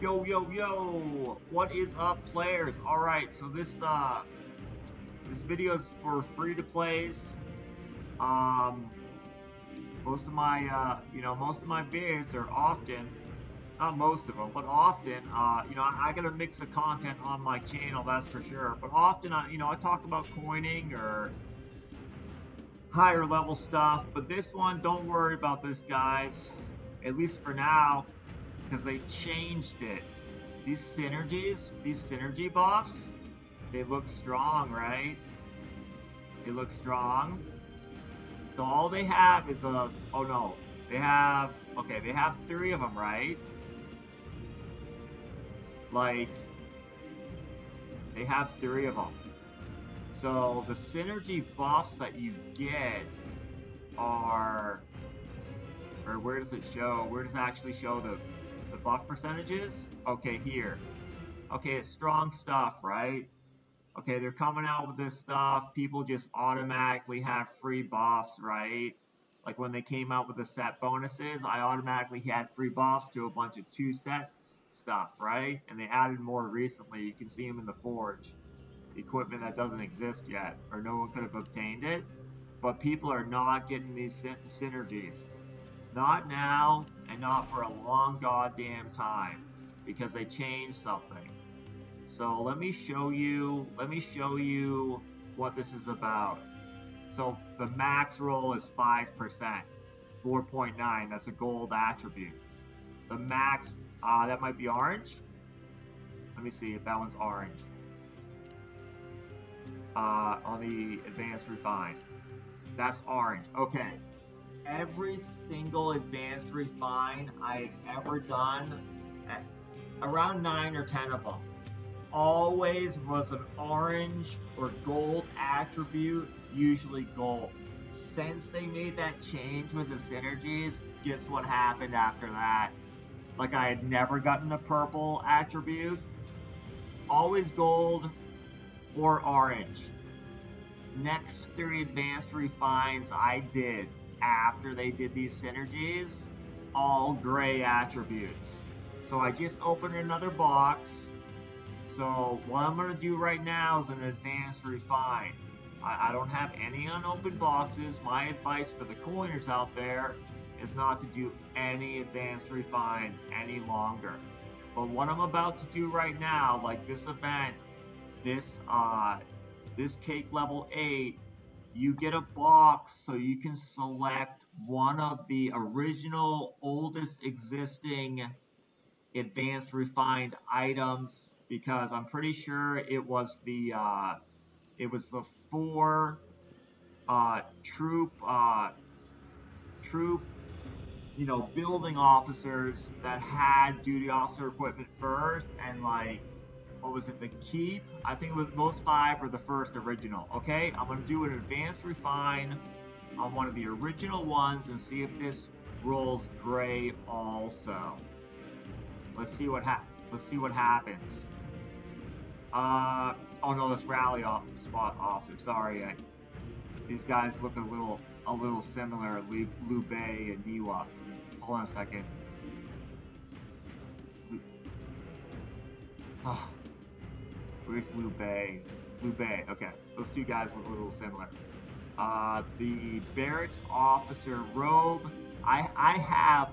Yo, yo, yo! What is up, players? All right, so this video is for free to plays. Um, most of my vids are often, not most of them, but often, I got a mix of content on my channel, that's for sure. But often, I talk about coining or higher level stuff. But this one, don't worry about this, guys. At least for now, because they changed it. These synergy buffs, they look strong, right? They look strong. So all they have is oh no, they have three of them, right? Like, they have three of them. So the synergy buffs that you get are, or where does it show? Where does it actually show the buff percentages? Okay, here. Okay, it's strong stuff, right? Okay, they're coming out with this stuff. People just automatically have free buffs, right? Like when they came out with the set bonuses, I automatically had free buffs to a bunch of two set stuff, right? And they added more recently. You can see them in the Forge, the equipment that doesn't exist yet, or no one could have obtained it. But people are not getting these synergies. Not now, and not for a long goddamn time, because they changed something. So let me show you what this is about. So the max roll is 5%, 4.9. That's a gold attribute. The max, that might be orange. Let me see if that one's orange. On the advanced refine, that's orange. Okay. Every single advanced refine I've ever done, around 9 or 10 of them, always was an orange or gold attribute, usually gold. Since they made that change with the synergies, guess what happened after that? Like, I had never gotten a purple attribute, always gold or orange. Next three advanced refines I did after they did these synergies, all gray attributes. So I just opened another box. So what I'm going to do right now is an advanced refine. I don't have any unopened boxes. My advice for the coiners out there is not to do any advanced refines any longer. But what I'm about to do right now, like this event, this this cake level 8, you get a box so you can select one of the original oldest existing advanced refined items, because I'm pretty sure it was the four troop building officers that had duty officer equipment first, and like, what was it, the keep? I think it was those five were the first original. Okay, I'm gonna do an advanced refine on one of the original ones and see if this rolls gray also. Let's see what happens. Uh oh no, this rally spot officer. Sorry, these guys look a little similar. Liu Bei and Niwa. Hold on a second. Oh, where's Liu Bei? Liu Bei. Okay, those two guys look a little similar. The barracks officer robe. I have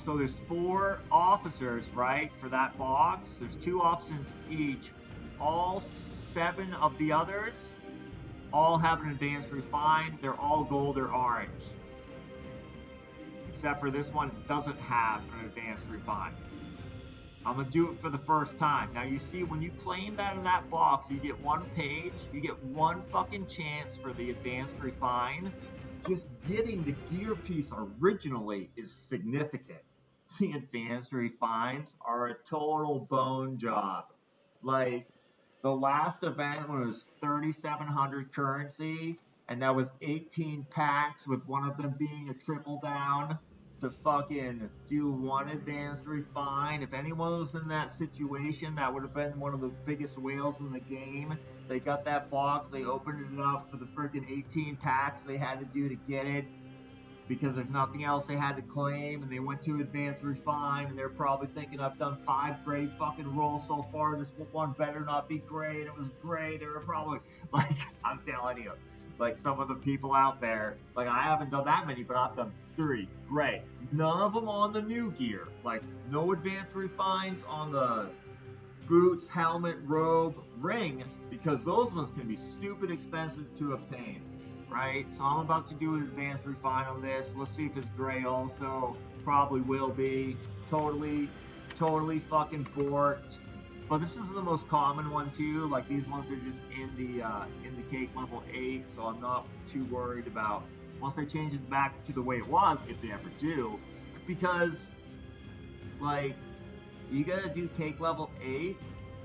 so there's 4 officers, right, for that box. There's 2 options each. All 7 of the others all have an advanced refine. They're all gold or orange, except for this one doesn't have an advanced refine. I'm gonna do it for the first time. Now you see, when you claim that in that box, you get 1 page, you get 1 fucking chance for the advanced refine. Just getting the gear piece originally is significant. The advanced refines are a total bone job. Like, the last event was 3,700 currency, and that was 18 packs, with one of them being a triple down to fucking do 1 advanced refine. If anyone was in that situation, that would have been one of the biggest whales in the game. They got that box, they opened it up for the freaking 18 packs they had to do to get it. because there's nothing else they had to claim, and they went to advanced refine, and they're probably thinking, I've done 5 gray fucking rolls so far, this one better not be gray, and it was gray. They were probably like, I'm telling you, like some of the people out there, like I haven't done that many, but I've done 3 gray, none of them on the new gear, like no advanced refines on the boots, helmet, robe, ring, because those ones can be stupid expensive to obtain, right? So I'm about to do an advanced refine on this. Let's see if it's gray also. Probably will be. Totally fucking borked. But this is the most common one too. Like these ones are just in the cake level 8, so I'm not too worried about once they change it back to the way it was, if they ever do, because like you gotta do cake level 8,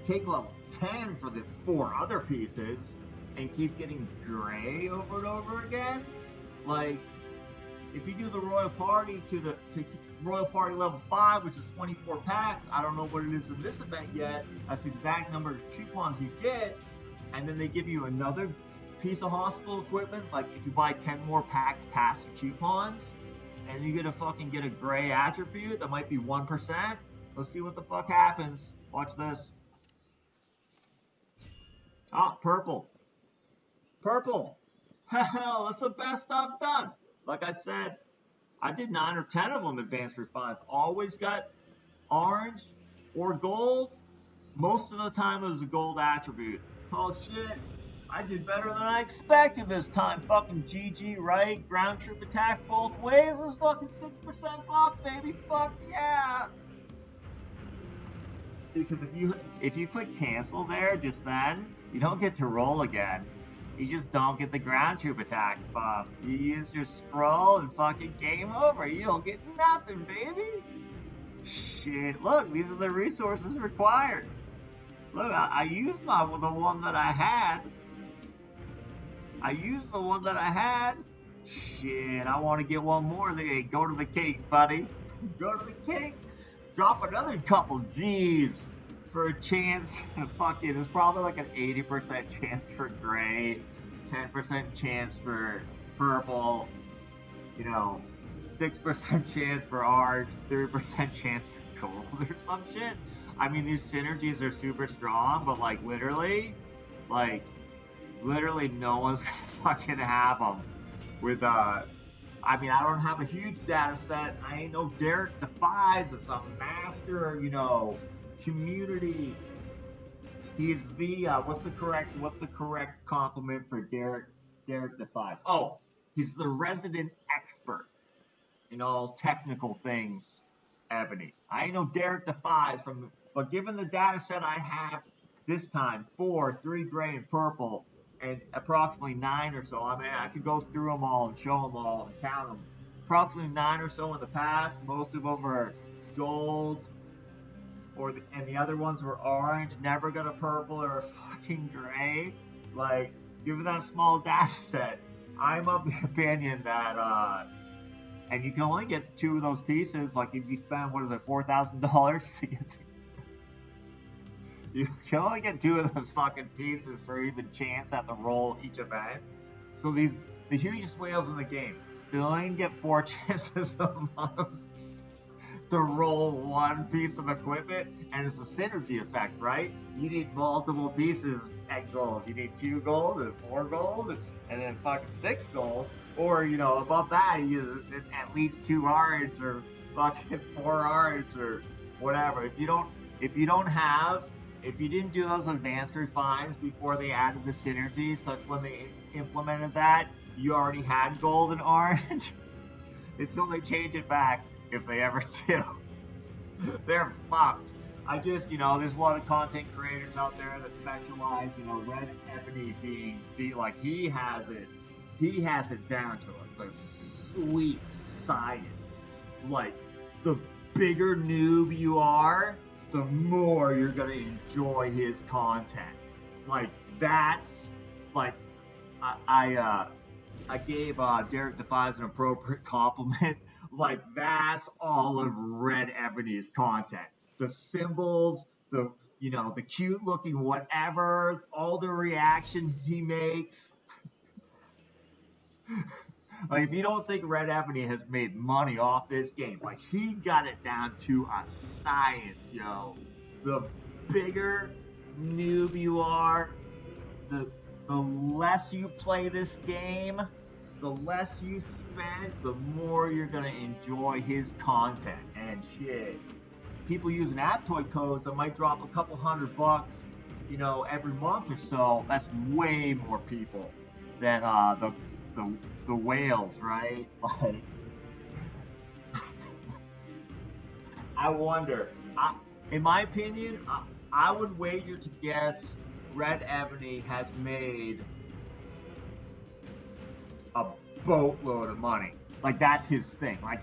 cake level 10 for the 4 other pieces, and keep getting gray over and over again. Like, if you do the Royal Party to Royal Party level 5, which is 24 packs, I don't know what it is in this event yet. That's the exact number of coupons you get, and then they give you another piece of hospital equipment. Like, if you buy 10 more packs past the coupons, and you get a gray attribute that might be 1%. Let's see what the fuck happens. Watch this. Oh, purple. Purple. Hell, that's the best I've done. Like I said, I did 9 or 10 of them advanced refines. Always got orange or gold. Most of the time it was a gold attribute. Oh shit. I did better than I expected this time. Fucking GG, right? Ground troop attack both ways. This is fucking 6% buff, baby. Fuck yeah. Because if you click cancel there just then, you don't get to roll again. You just don't get the ground troop attack buff. You use your scroll and fucking game over. You don't get nothing, baby. Shit, look, these are the resources required. Look, I used the one that I had. Shit, I want to get one more. Go to the cake, buddy. Go to the cake. Drop another couple G's for a chance. Fucking, it's probably like an 80% chance for gray, 10% chance for purple, 6% chance for orange, 3% chance for gold or some shit. I mean, these synergies are super strong, but like literally no one's gonna fucking have them with I mean, I don't have a huge data set. I ain't no Derek Defies. It's a master, community. He's the what's the correct compliment for Derek Defies? Oh, he's the resident expert in all technical things. Evony. I ain't no Derek Defies but given the data set I have this time, 4, 3 gray and purple, and approximately 9 or so. I mean, I could go through them all and show them all and count them. Approximately 9 or so in the past. Most of them are gold, and the other ones were orange. Never got a purple or a fucking gray. Like, given that small data set, I'm of the opinion that and you can only get 2 of those pieces. Like if you spend $4,000 to get. You can only get 2 of those fucking pieces for even chance at the roll each event. So the hugest whales in the game, they only get 4 chances a month to roll 1 piece of equipment, and it's a synergy effect, right? You need multiple pieces at gold. You need 2 gold and 4 gold, and then fucking 6 gold, or above that, you at least 2 orange or fucking 4 orange or whatever. If you didn't do those advanced refines before they added the synergy, such when they implemented that, you already had gold and orange until they change it back, if they ever do. They're fucked. There's a lot of content creators out there that specialize, Red Evony being like, he has it down to like the sweet science. Like, the bigger noob you are, the more you're gonna enjoy his content. Like, that's like I gave Derek Defies an appropriate compliment. Like, that's all of Red Ebony's content. The symbols, the cute looking whatever, all the reactions he makes. Like, if you don't think Red Evony has made money off this game, like, he got it down to a science, yo. The bigger noob you are, the the less you play this game, the less you spend, the more you're gonna enjoy his content. And shit, people using Aptoid codes that might drop a couple $100, every month or so. That's way more people than the the whales, right? Like, I wonder. In my opinion, I would wager to guess Red Ebony has made a boatload of money. Like, that's his thing. Like,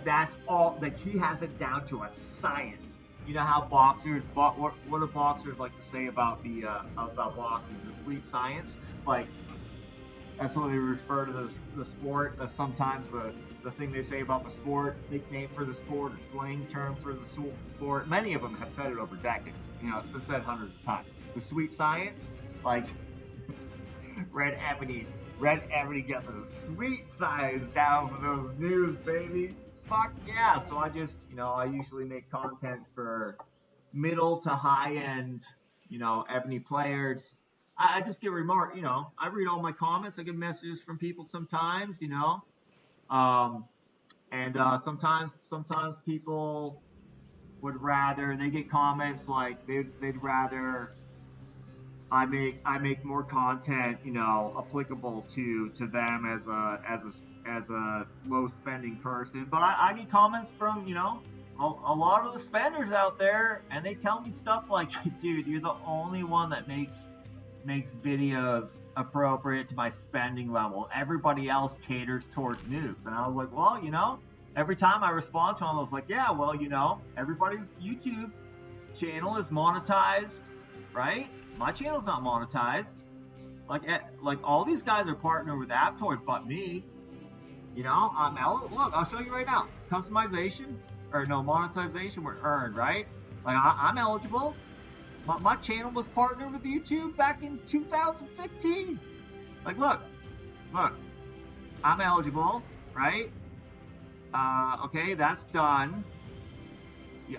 that's all. Like, he has it down to a science. You know how boxers, what do boxers like to say about about boxing? The sweet science. Like, that's what they refer to the sport. Sometimes the thing they say about the sport, nickname for the sport, or slang term for the sport. Many of them have said it over decades. It's been said hundreds of times. The sweet science, like, Red Ebony. Red Ebony got the sweet science down for those news, baby. Fuck yeah. So I usually make content for middle to high end, Ebony players. I just get remark, I read all my comments. I get messages from people sometimes, um, and sometimes people they get comments like they'd rather I make more content, applicable to them as a low spending person. But I get comments from, a lot of the spenders out there, and they tell me stuff like, dude, you're the only one that makes videos appropriate to my spending level. Everybody else caters towards noobs. And I was like, well, every time I respond to them, I was like, yeah, well, everybody's YouTube channel is monetized, right? My channel's not monetized. Like all these guys are partnered with Aptoid, but me. Look, I'll show you right now. Customization or no monetization were earned, right? Like, I'm eligible. My channel was partnered with YouTube back in 2015. Like, look, I'm eligible, right? Okay, that's done.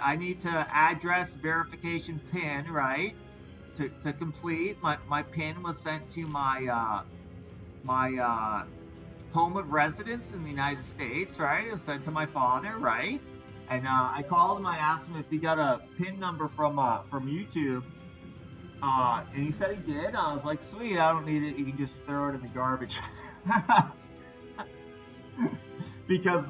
I need to address verification PIN, right? To complete. My PIN was sent to my home of residence in the United States, right? It was sent to my father, right? And I called him. I asked him if he got a PIN number from YouTube, and he said he did. I was like, sweet, I don't need it. You can just throw it in the garbage. Because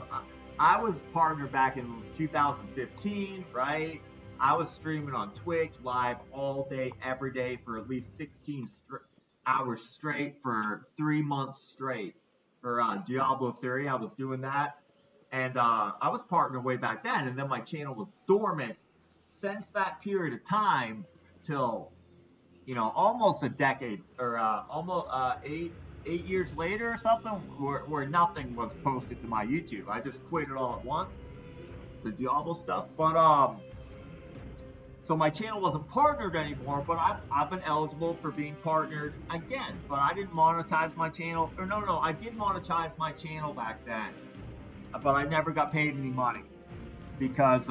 I was partnered back in 2015, right? I was streaming on Twitch live all day, every day for at least 16 hours straight for 3 months straight for Diablo 3. I was doing that. And I was partnered way back then. And then my channel was dormant since that period of time till, almost a decade or almost 8 years later or something, where nothing was posted to my YouTube. I just quit it all at once, the Diablo stuff. But so my channel wasn't partnered anymore, but I've been eligible for being partnered again. But I didn't monetize my channel. Or no, I did monetize my channel back then, but I never got paid any money because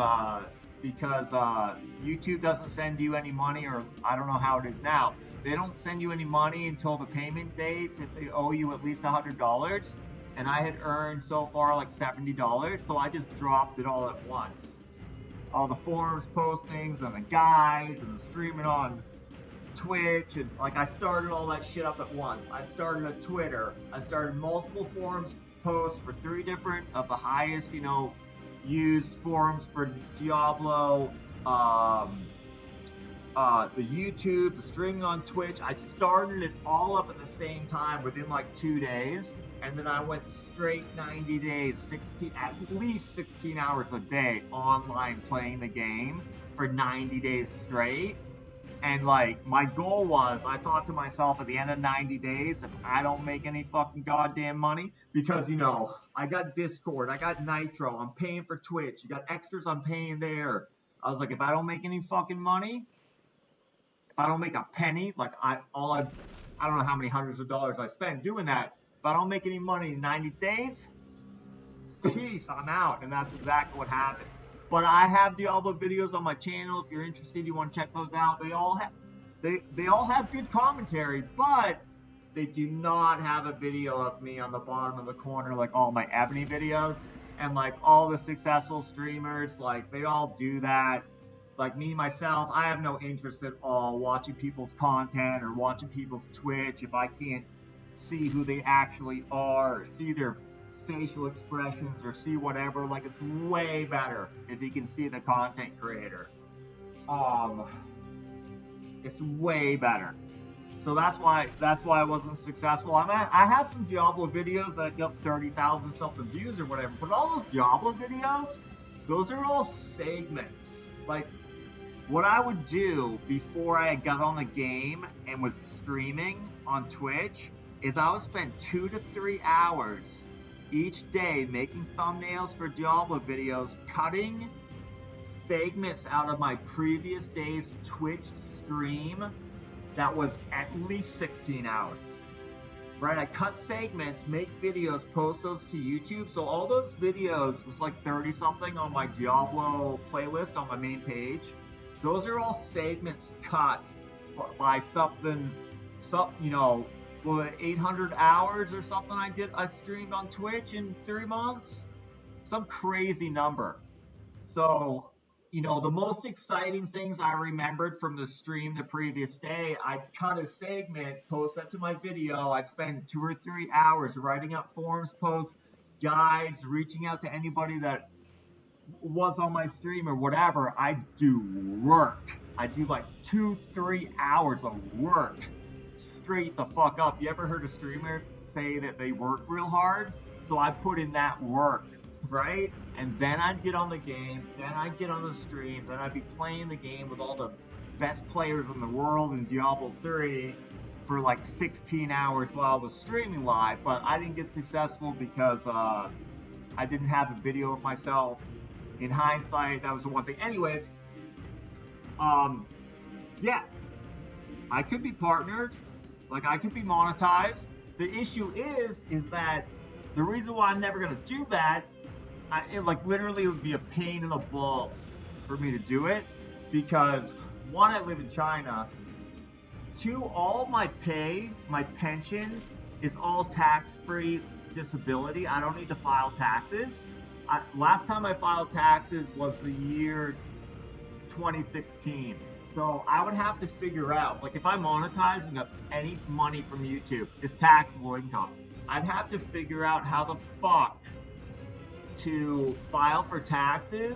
YouTube doesn't send you any money, or I don't know how it is now. They don't send you any money until the payment dates if they owe you at least $100. And I had earned so far like $70, so I just dropped it all at once. All the forums postings and the guides and the streaming on Twitch, and like I started all that shit up at once. I started a Twitter. I started multiple forums posts for 3 different of the highest, used forums for Diablo, the YouTube, the streaming on Twitch. I started it all up at the same time within like 2 days, and then I went straight 90 days, at least 16 hours a day online playing the game for 90 days straight. And like, my goal was, I thought to myself at the end of 90 days, if I don't make any fucking goddamn money, because, I got Discord, I got Nitro, I'm paying for Twitch, you got extras I'm paying there. I was like, if I don't make any fucking money, if I don't make a penny, like I don't know how many hundreds of dollars I spent doing that. If I don't make any money in 90 days, peace, I'm out. And that's exactly what happened. But I have Diablo videos on my channel. If you're interested, you want to check those out. They all have good commentary, but they do not have a video of me on the bottom of the corner like all my Evony videos. And like all the successful streamers, like they all do that. Like me, myself, I have no interest at all watching people's content or watching people's Twitch if I can't see who they actually are or see their facial expressions or see whatever. Like it's way better if you can see the content creator. It's way better. So that's why I wasn't successful. I have some Diablo videos that get 30,000 something views or whatever, but all those Diablo videos, those are all segments. Like what I would do before I got on the game and was streaming on Twitch is I would spend 2 to 3 hours each day making thumbnails for Diablo videos, cutting segments out of my previous day's Twitch stream that was at least 16 hours. Right? I cut segments, make videos, post those to YouTube. So all those videos, it's like 30 something on my Diablo playlist on my main page. Those are all segments cut by something, 800 hours or something I streamed on Twitch in 3 months. Some crazy number. So, the most exciting things I remembered from the stream the previous day, I'd cut a segment, post that to my video. I'd spend 2 or 3 hours writing up forums posts, guides, reaching out to anybody that was on my stream or whatever. I do work. I do like 2-3 hours of work straight the fuck up. You ever heard a streamer say that they work real hard? So I put in that work, right? And then I'd get on the game, then I'd get on the stream, then I'd be playing the game with all the best players in the world in Diablo 3 for like 16 hours while I was streaming live. But I didn't get successful because I didn't have a video of myself. In hindsight, that was the one thing. Anyways, yeah, I could be partnered, like I could be monetized. The issue is that the reason why I'm never gonna do that, it would be a pain in the balls for me to do it, because one, I live in China. Two, all my pay, my pension, is all tax-free disability. I don't need to file taxes. Last time I filed taxes was the year 2016. So I would have to figure out, like if I'm monetizing up any money from YouTube, it's taxable income. I'd have to figure out how the fuck to file for taxes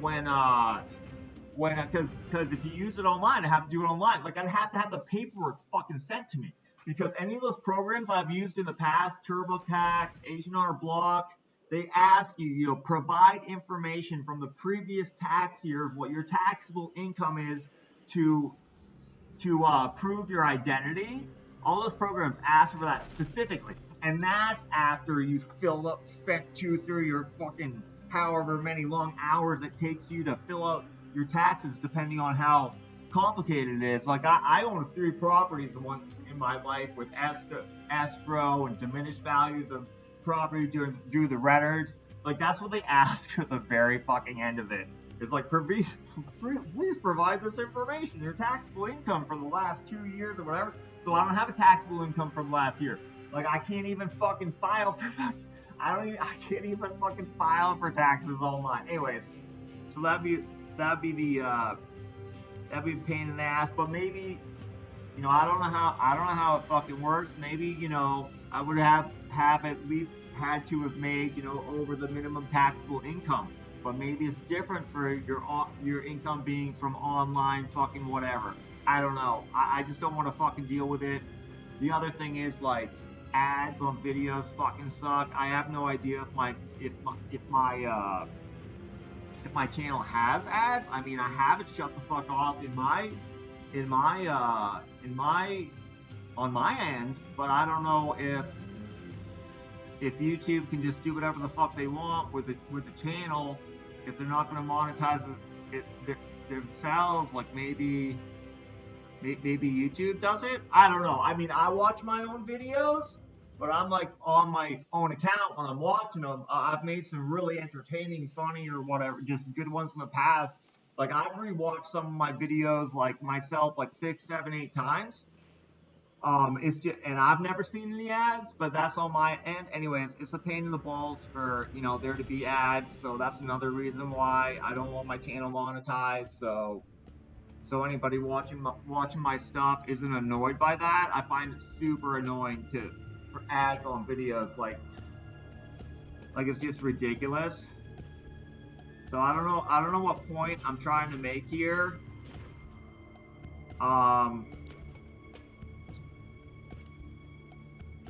because if you use it online, I have to do it online. Like I'd have to have the paperwork fucking sent to me, because any of those programs I've used in the past, TurboTax, H&R Block, they ask you, provide information from the previous tax year of what your taxable income is to prove your identity. All those programs ask for that specifically. And that's after you spent 2-3 or fucking however many long hours it takes you to fill out your taxes, depending on how complicated it is. Like I own 3 properties once in my life with escrow and diminished value of the property do the renters. Like that's what they ask at the very fucking end of it. It's like, please provide this information, your taxable income for the last 2 years or whatever. So I don't have a taxable income from last year. Like I can't even fucking file for that. I can't even fucking file for taxes online. Anyways, so that'd be a pain in the ass. But maybe, I don't know how it fucking works. Maybe, I would have at least had to have made, over the minimum taxable income. But maybe it's different for your income being from online fucking whatever. I don't know. I just don't want to fucking deal with it. The other thing is, like, ads on videos fucking suck. I have no idea if my channel has ads. I mean, I have it shut the fuck off on my end, but I don't know if YouTube can just do whatever the fuck they want with the channel if they're not going to monetize it themselves. Like maybe YouTube does it. I don't know. I mean, I watch my own videos, But I'm like on my own account when I'm watching them. I've made some really entertaining, funny, or whatever, just good ones in the past. Like I've rewatched some of my videos, like myself, like 6, 7, 8 times. It's just, and I've never seen any ads, but that's on my end. Anyways, it's a pain in the balls for there to be ads, so that's another reason why I don't want my channel monetized. So anybody watching my stuff isn't annoyed by that. I find it super annoying to for ads on videos, like it's just ridiculous. So I don't know what point I'm trying to make here. Um,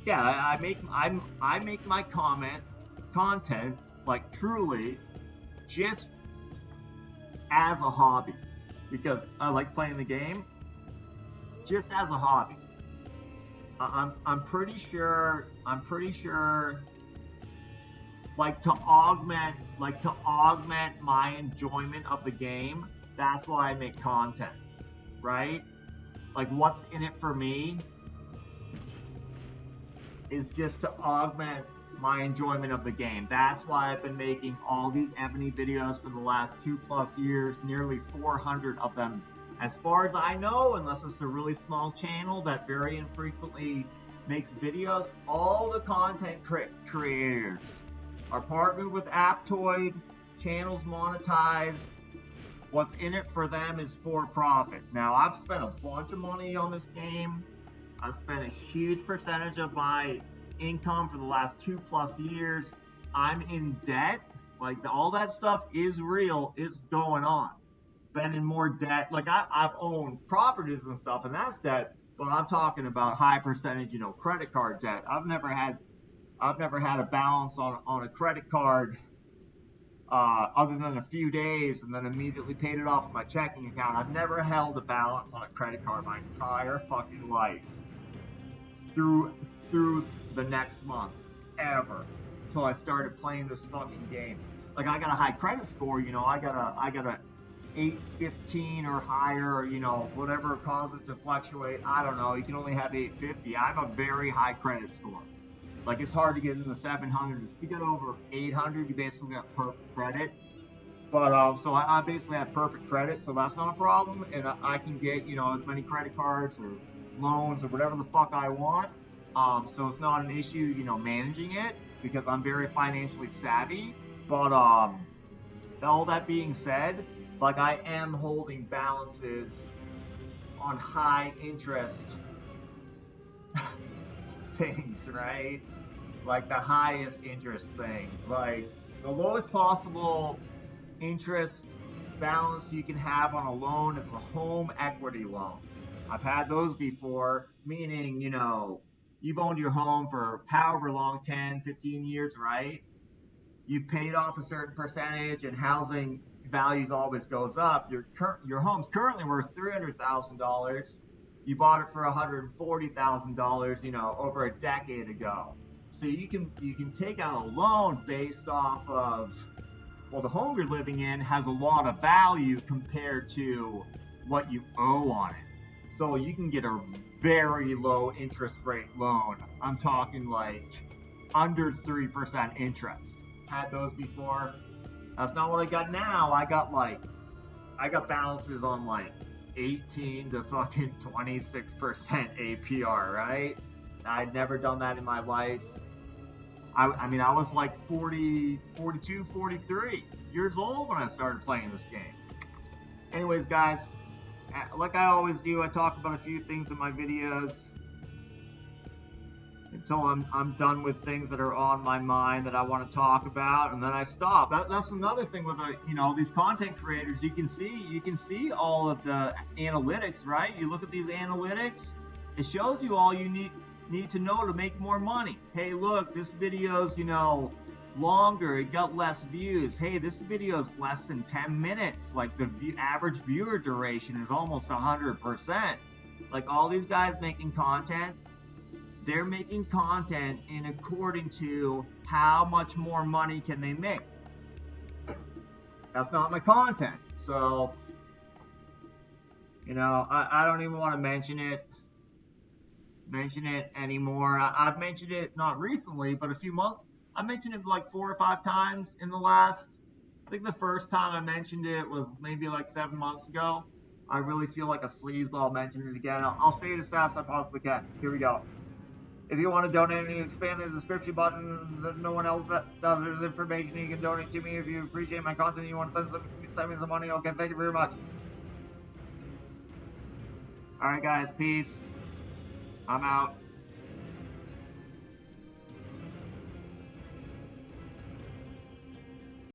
yeah, I make my content like truly just as a hobby because I like playing the game just as a hobby. I'm pretty sure like to augment my enjoyment of the game. That's why I make content, right? Like what's in it for me is just to augment my enjoyment of the game. That's why I've been making all these Evony videos for the last 2+ years, nearly 400 of them. As far as I know, unless it's a really small channel that very infrequently makes videos, all the content creators are partnered with Aptoid, channels monetized. What's in it for them is for profit. Now, I've spent a bunch of money on this game. I've spent a huge percentage of my income for the last 2+ years. I'm in debt. Like all that stuff is real. It's going on. Been in more debt. Like I've owned properties and stuff, and that's debt. But I'm talking about high percentage, credit card debt. I've never had a balance on a credit card other than a few days, and then immediately paid it off with my checking account. I've never held a balance on a credit card my entire fucking life through the next month ever until I started playing this fucking game. Like I got a high credit score, I got a 815 or higher, whatever causes it to fluctuate. I don't know. You can only have 850. I have a very high credit score. Like it's hard to get in the 700s. If you get over 800, you basically got perfect credit. But so I basically have perfect credit, so that's not a problem, and I can get as many credit cards or loans or whatever the fuck I want. So it's not an issue, managing it because I'm very financially savvy. But all that being said, like I am holding balances on high interest things, right? Like the highest interest things, like the lowest possible interest balance you can have on a loan is a home equity loan. I've had those before, meaning, you've owned your home for however long, 10, 15 years, right? You've paid off a certain percentage and housing values always goes up. Your home's currently worth $300,000. You bought it for $140,000, over a decade ago. So you can take out a loan based off of, well, the home you're living in has a lot of value compared to what you owe on it. So you can get a very low interest rate loan. I'm talking like under 3% interest. Had those before. That's not what I got now. I got balances on like 18 to fucking 26% APR, right? I'd never done that in my life. I mean, I was like 40, 42, 43 years old when I started playing this game. Anyways, guys, like I always do, I talk about a few things in my videos until I'm done with things that are on my mind that I want to talk about, and then I stop. That's another thing with these content creators. You can see all of the analytics, right? You look at these analytics, it shows you all you need to know to make more money. Hey, look, this video's longer, it got less views. Hey, this video's less than 10 minutes. Like the average viewer duration is almost 100%. Like all these guys making content, they're making content in according to how much more money can they make. That's not my content. So, I don't even want to mention it. mention it anymore. I've mentioned it not recently, but a few months. I mentioned it like 4 or 5 times in the last. I think the first time I mentioned it was maybe like 7 months ago. I really feel like a sleazeball mentioning it again. I'll say it as fast as I possibly can. Here we go. If you want to donate and you expand the description button that no one else does, there's information you can donate to me. If you appreciate my content and you want to send me some money, okay, thank you very much. All right, guys, peace. I'm out.